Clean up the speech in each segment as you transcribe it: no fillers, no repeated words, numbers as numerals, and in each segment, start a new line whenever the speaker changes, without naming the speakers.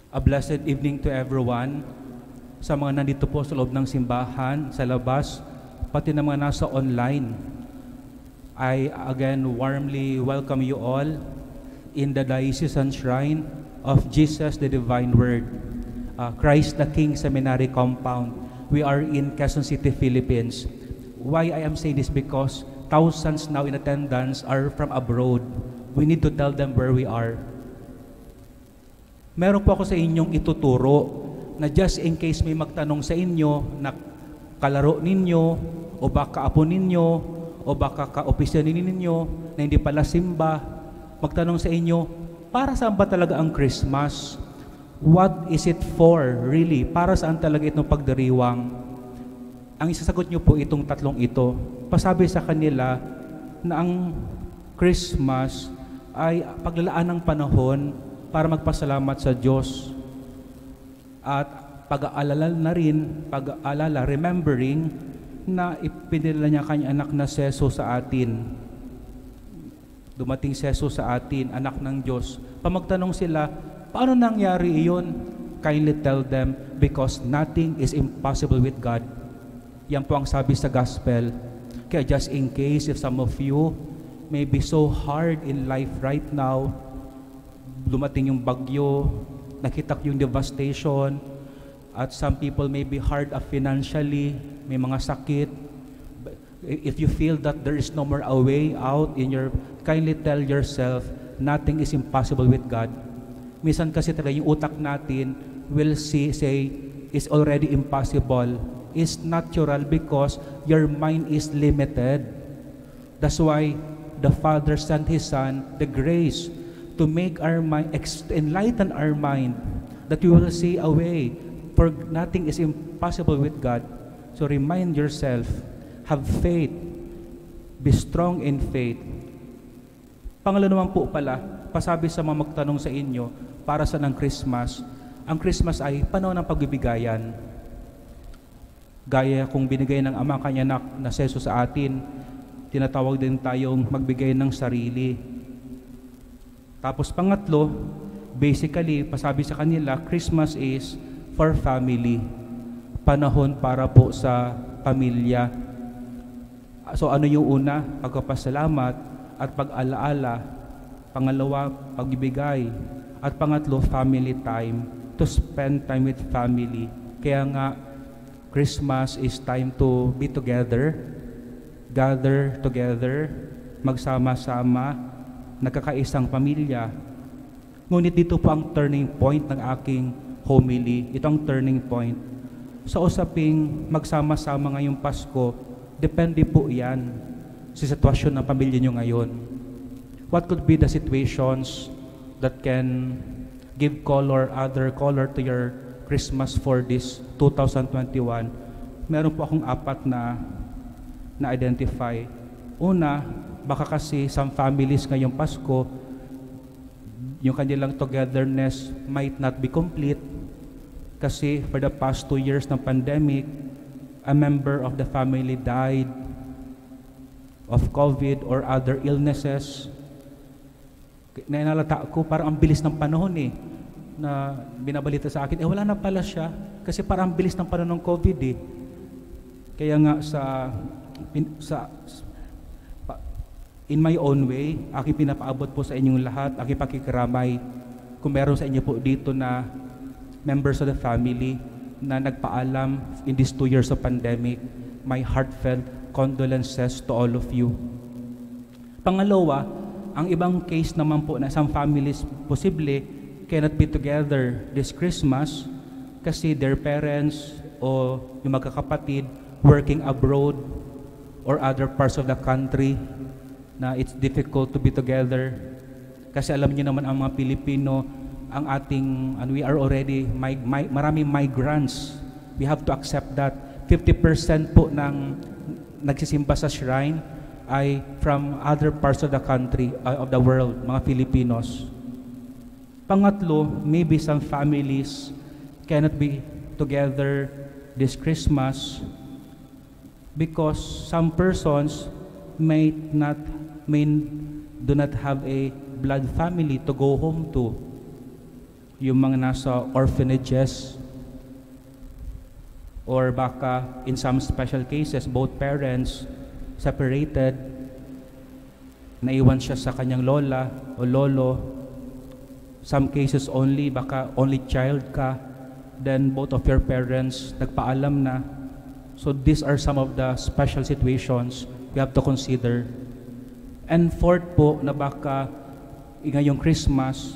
A blessed evening to everyone. Sa mga nandito po sa loob ng simbahan, sa labas, pati na mga nasa online. I again warmly welcome you all in the Diocesan Shrine of Jesus the Divine Word, Christ the King Seminary Compound. We are in Quezon City, Philippines. Why I am saying this? Because thousands now in attendance are from abroad. We need to tell them where we are. Meron po ako sa inyong ituturo na just in case may magtanong sa inyo na kalaro ninyo o baka apo ninyo o baka ka-opisyanin ninyo na hindi pala simba, magtanong sa inyo, para saan ba talaga ang Christmas? What is it for, really? Para saan talaga itong pagdiriwang? Ang isasagot nyo po itong tatlong ito. Pasabi sa kanila na ang Christmas ay paglalaan ng panahon para magpasalamat sa Diyos at pag-aalala na rin, remembering na ipinila niya kanyang anak na si Jesus sa atin. Dumating si Jesus sa atin, anak ng Diyos. Pamagtanong sila, paano nangyari iyon? Kindly tell them, because nothing is impossible with God. Yan po ang sabi sa gospel. Kaya just in case if some of you may be so hard in life right now, dumating yung bagyo, nakita yung devastation, at some people may be hard financially, may mga sakit. If you feel that there is no more a way out in your, kindly tell yourself, nothing is impossible with God. Minsan kasi talaga yung utak natin will say is already impossible. Is natural because your mind is limited. That's why the Father sent His Son, the grace, to make our mind, enlighten our mind, that we will see a way, for nothing is impossible with God. So remind yourself, have faith, be strong in faith. Pangalawa naman po pala, pasabi sa mga magtanong sa inyo, para sa ng Christmas, ang Christmas ay panahon ng pagbibigayan. Gaya kung binigay ng Ama kanya anak na si Jesus sa atin, tinatawag din tayong magbigay ng sarili. Tapos pangatlo, basically, pasabi sa kanila, Christmas is for family. Panahon para po sa pamilya. So ano yung una? Pagpapasalamat at pag-alaala. Pangalawa, pagbibigay. At pangatlo, family time. To spend time with family. Kaya nga, Christmas is time to be together, gather together, magsama-sama, nagkakaisang pamilya. Ngunit dito po ang turning point ng aking homily. Ito ang turning point. Sa usaping magsama-sama ngayong Pasko, depende po yan sa sitwasyon ng pamilya nyo ngayon. What could be the situations that can give other color to your Christmas for this 2021? Meron po akong apat na identify. Una, baka kasi some families ngayong Pasko, yung kanilang togetherness might not be complete kasi for the past 2 years ng pandemic, a member of the family died of COVID or other illnesses. Nainalata ko, parang ang bilis ng panahon na binabalita sa akin, wala na pala siya kasi parang ang bilis ng panahon ng COVID Kaya nga in my own way, aking pinapaabot po sa inyong lahat, aking pakikiramay. Kung meron sa inyo po dito na members of the family na nagpaalam in these 2 years of pandemic, my heartfelt condolences to all of you. Pangalawa, ang ibang case naman po na some families posible cannot be together this Christmas kasi their parents o yung magkakapatid working abroad or other parts of the country na it's difficult to be together. Kasi alam niyo naman ang mga Pilipino, ang ating, and we are already, maraming migrants. We have to accept that. 50% po ng nagsisimba sa shrine ay from other parts of the country, of the world, mga Filipinos. Pangatlo, maybe some families cannot be together this Christmas because some persons do not have a blood family to go home to. yung mga nasa orphanages, or baka in some special cases, both parents separated, naiwan siya sa kanyang lola o lolo. Some cases only, baka only child ka, then both of your parents nagpaalam na. So these are some of the special situations we have to consider. And fourth po, na baka ngayong Christmas,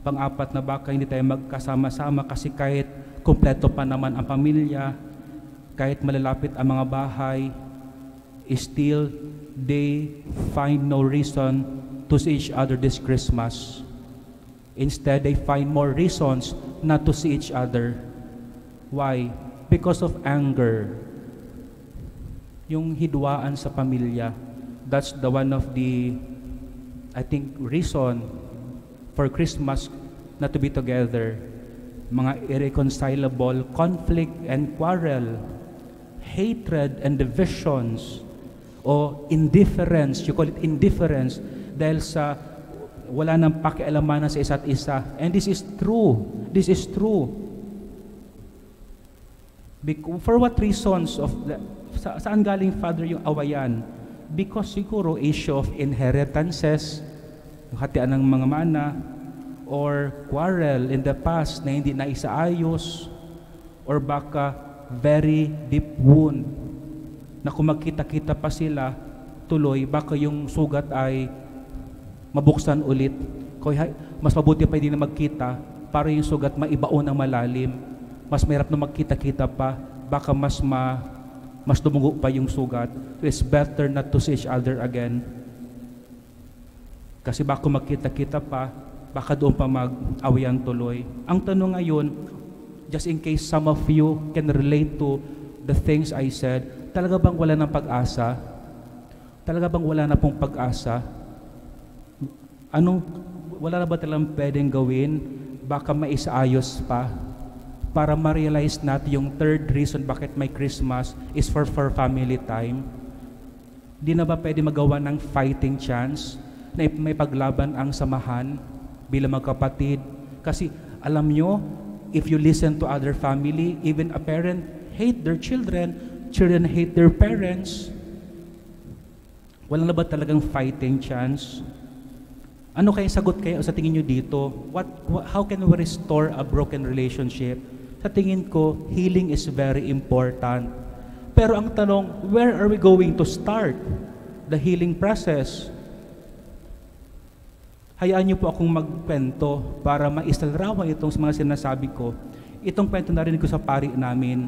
pang-apat na baka hindi tayo magkasama-sama kasi kahit kumpleto pa naman ang pamilya, kahit malalapit ang mga bahay, still they find no reason to see each other this Christmas. Instead, they find more reasons not to see each other. Why? Because of anger. Yung hidwaan sa pamilya, that's the one of the, I think, reason for Christmas not to be together. Mga irreconcilable conflict and quarrel, hatred and divisions, o indifference, you call it indifference, dahil sa wala nang pakialamanan sa isa't isa. And this is true. This is true. For what reasons saan galing, Father, yung awayan? Because siguro issue of inheritances, hatian ng mga mana, or quarrel in the past na hindi na isaayos, or baka very deep wound na kung magkita-kita pa sila tuloy, baka yung sugat ay mabuksan ulit. Kaya mas mabuti pa hindi na magkita para yung sugat maibaon ng malalim. Mas mahirap na magkita-kita pa, baka mas dumugo pa yung sugat. So it's better not to see each other again. Kasi baka magkita-kita pa, baka doon pa mag-awayan tuloy. Ang tanong ngayon, just in case some of you can relate to the things I said, talaga bang wala ng pag-asa? Talaga bang wala na pong pag-asa? Wala na ba talagang pwedeng gawin? Baka maisaayos pa para ma-realize natin yung third reason bakit may Christmas is for family time. Di na ba pwede magawa ng fighting chance na may paglaban ang samahan bilang magkapatid? Kasi alam nyo, if you listen to other family, even a parent hate their children, children hate their parents. Wala na ba talagang fighting chance? Ano kaya sagot kayo sa tingin nyo dito? How can we restore a broken relationship? Sa tingin ko, healing is very important. Pero ang tanong, where are we going to start the healing process? Hayaan niyo po akong magkwento para maisalarawan itong mga sinasabi ko. Itong kwento narinig ko sa pari namin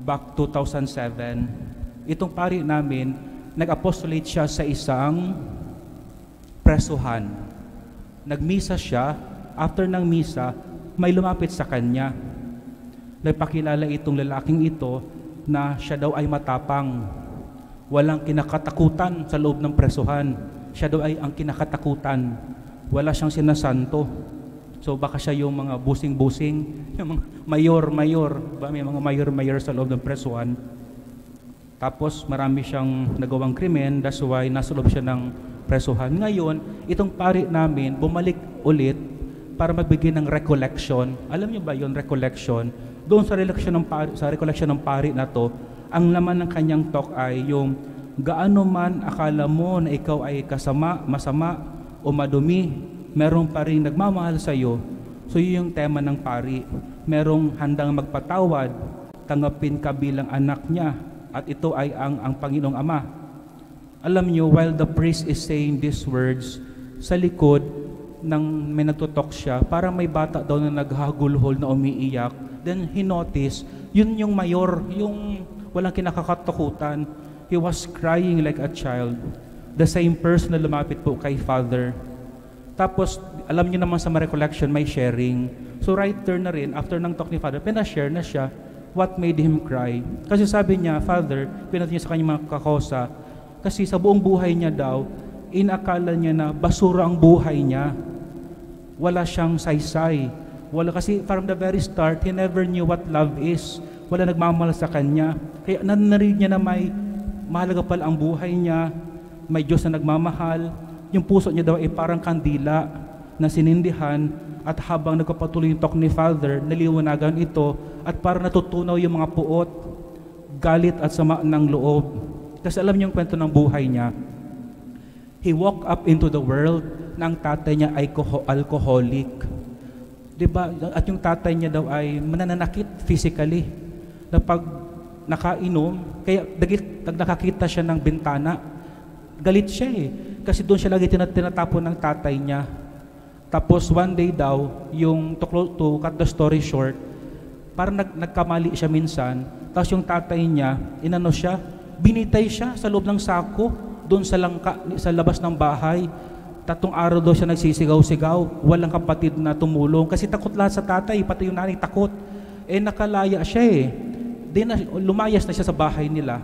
back 2007. Itong pari namin, nag-apostolate siya sa isang presuhan. Nagmisa siya, after ng misa, may lumapit sa kanya. Nagpakilala itong lalaking ito na siya daw ay matapang. Walang kinakatakutan sa loob ng presuhan. Siya daw ay ang kinakatakutan. Wala siyang sinasanto. So baka siya yung mga busing-busing, yung mga mayor, may mga mayor sa loob ng presuhan. Tapos marami siyang nagawang krimen, that's why nasa loob siya ng presuhan. Ngayon, itong pari namin bumalik ulit para magbigay ng recollection. Alam niyo ba yon, recollection? Doon sa recollection ng pari na to, ang laman ng kanyang talk ay yung gaano man akala mo na ikaw ay masama o madumi, merong pa rin nagmamahal sa iyo. So yun yung tema ng pari. Merong handang magpatawad, tanggapin ka bilang anak niya, at ito ay ang Panginoong Ama. Alam niyo, while the priest is saying these words, sa likod nang may nagtutok siya, para may bata daw na naghagulhol na umiiyak. Then he noticed, yun yung mayor, yung walang kinakatakutan. He was crying like a child. The same person na lumapit po kay Father. Tapos, alam niyo naman sa recollection, may sharing. So right turn na rin, after ng talk ni Father, pinashare na siya what made him cry. Kasi sabi niya, Father, pinatid niya sa kanyang mga kakosa, kasi sa buong buhay niya daw, inakala niya na basura ang buhay niya. Wala siyang saysay. Kasi from the very start, he never knew what love is. Wala nagmamahal sa kanya. Kaya narinig niya na may mahalaga pala ang buhay niya, may Diyos na nagmamahal. Yung puso niya daw ay parang kandila. na sinindihan, at habang nagpapatuloy yung talk ni Father, naliwanagan ito at para natutunaw yung mga puot, galit at sama ng loob. Kasi alam niyo yung kwento ng buhay niya. He walked up into the world na ang tatay niya ay alcoholic. Diba? At yung tatay niya daw ay mananakit physically. Na pag nakainom, kaya nakakita siya ng bintana, galit siya eh. Kasi doon siya lagi tinatapon ng tatay niya. Tapos one day daw, to cut the story short, parang nagkamali siya minsan, tapos yung tatay niya, binitay siya sa loob ng sako, doon sa labas ng bahay. 3 araw daw siya nagsisigaw-sigaw, walang kapatid na tumulong, kasi takot lahat sa tatay, pati yung nanay takot. Nakalaya siya eh. Then lumayas na siya sa bahay nila.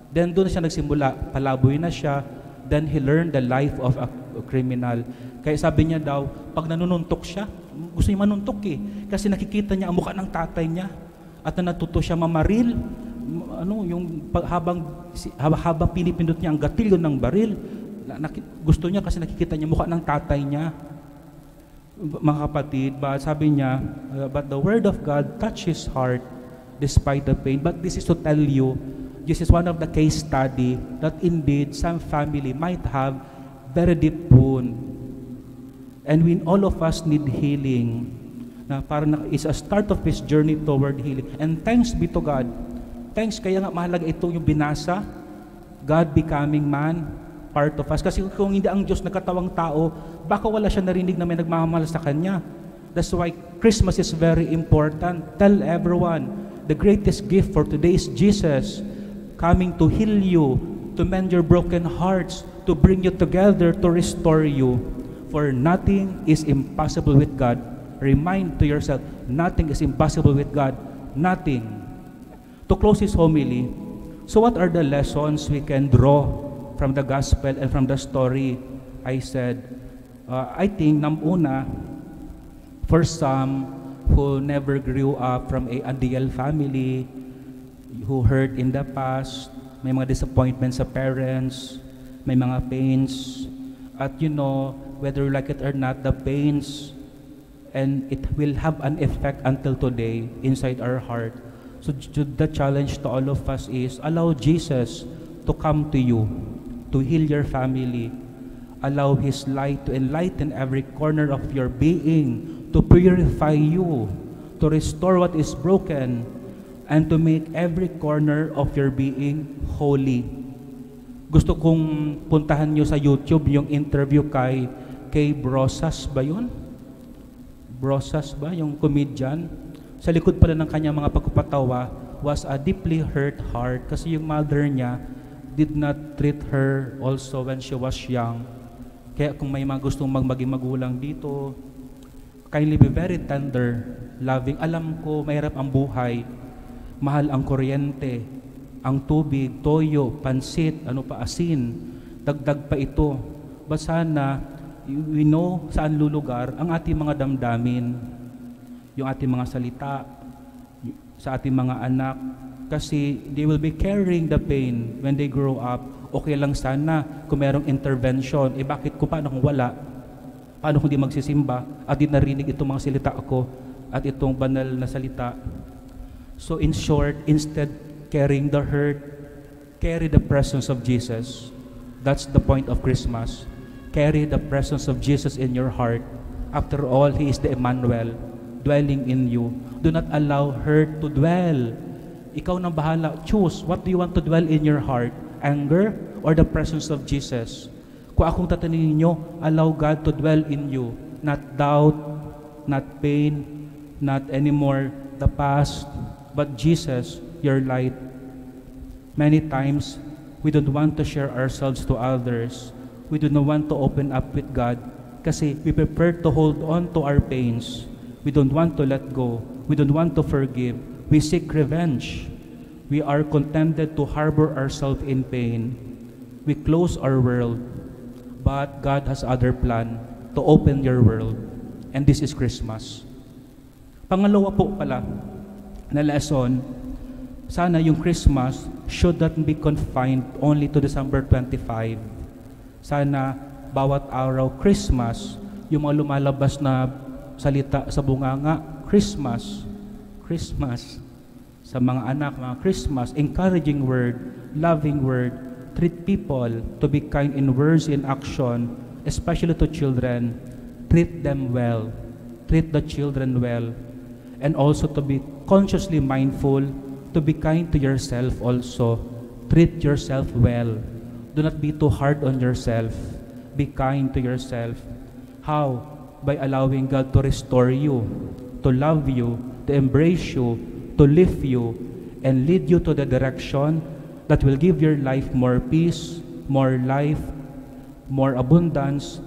Then doon na siya nagsimula, palaboy na siya. Then he learned the life of a criminal. Kaya sabi niya daw, pag nanununtok siya, gusto niya manuntok eh. Kasi nakikita niya ang mukha ng tatay niya. At natuto siya mamaril. Habang pinipindot niya ang gatilyo ng baril, gusto niya kasi nakikita niya mukha ng tatay niya. Mga kapatid, sabi niya, but the word of God touched his heart despite the pain. But this is to tell you, this is one of the case study that indeed some family might have very deep wound. And when all of us need healing, it's a start of his journey toward healing. And thanks be to God. Thanks, kaya nga mahalaga itong yung binasa, God becoming man, part of us. Kasi kung hindi ang Diyos nagkatawang tao, baka wala siya narinig na may nagmamahal sa Kanya. That's why Christmas is very important. Tell everyone, the greatest gift for today is Jesus coming to heal you, to mend your broken hearts, to bring you together, to restore you. For nothing is impossible with God. Remind to yourself, nothing is impossible with God. Nothing. To close his homily, so what are the lessons we can draw from the gospel and from the story? I said, I think, una, for some who never grew up from a ideal family, who hurt in the past, may mga disappointments sa parents, may mga pains, at whether you like it or not, the pains, and it will have an effect until today inside our heart. So the challenge to all of us is, allow Jesus to come to you, to heal your family. Allow His light to enlighten every corner of your being, to purify you, to restore what is broken, and to make every corner of your being holy. Gusto kong puntahan nyo sa YouTube yung interview kay Brosas ba yun? Brosas ba? Yung comedian. Sa likod pala ng kanya mga pagpapatawa was a deeply hurt heart kasi yung mother niya did not treat her also when she was young. Kaya kung may mga gustong maging magulang dito, kindly be very tender, loving. Alam ko, mahirap ang buhay. Mahal ang kuryente, ang tubig, toyo, pansit, asin, dagdag pa ito. But sana, we know saan lulugar ang ating mga damdamin, yung ating mga salita, sa ating mga anak. Kasi they will be carrying the pain when they grow up. Okay lang sana kung merong intervention. Bakit ko, paano kung wala? Paano kung di magsisimba at di narinig itong mga salita ko at itong banal na salita? So in short, instead carrying the hurt, carry the presence of Jesus. That's the point of Christmas. Carry the presence of Jesus in your heart. After all, He is the Emmanuel, dwelling in you. Do not allow hurt to dwell. Ikaw nang bahala. Choose. What do you want to dwell in your heart? Anger or the presence of Jesus? Kung akong tatanungin nyo, allow God to dwell in you. Not doubt, not pain, not anymore the past, but Jesus, your light. Many times, we don't want to share ourselves to others. We do not want to open up with God kasi we prefer to hold on to our pains. We don't want to let go. We don't want to forgive. We seek revenge. We are contented to harbor ourselves in pain. We close our world. But God has other plan to open your world. And this is Christmas. Pangalawa po pala na lesson, sana yung Christmas should not be confined only to December 25. Sana bawat araw Christmas, yung mga lumalabas na salita sa bunganga, Christmas, Christmas. Sa mga anak, mga Christmas, encouraging word, loving word, treat people to be kind in words and action, especially to children. Treat them well, treat the children well, and also to be consciously mindful, to be kind to yourself also. Treat yourself well. Do not be too hard on yourself. Be kind to yourself. How? By allowing God to restore you, to love you, to embrace you, to lift you, and lead you to the direction that will give your life more peace, more life, more abundance,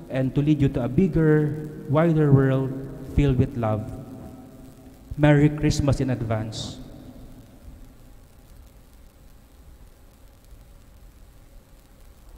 and to lead you to a bigger, wider world filled with love. Merry Christmas in advance.